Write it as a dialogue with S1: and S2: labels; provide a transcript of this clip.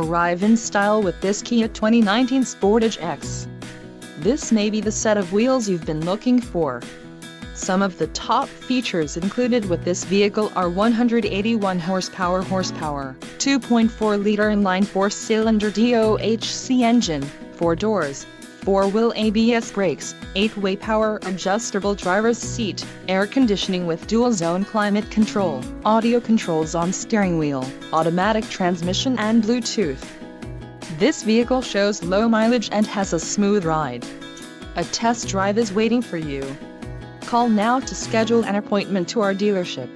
S1: Arrive in style with this Kia 2019 Sportage EX. This may be the set of wheels you've been looking for. Some of the top features included with this vehicle are 181 horsepower, 2.4-liter inline 4-cylinder DOHC engine, 4 doors, 4-wheel ABS brakes, 8-way power adjustable driver's seat, air conditioning with dual-zone climate control, audio controls on steering wheel, automatic transmission and Bluetooth. This vehicle shows low mileage and has a smooth ride. A test drive is waiting for you. Call now to schedule an appointment to our dealership.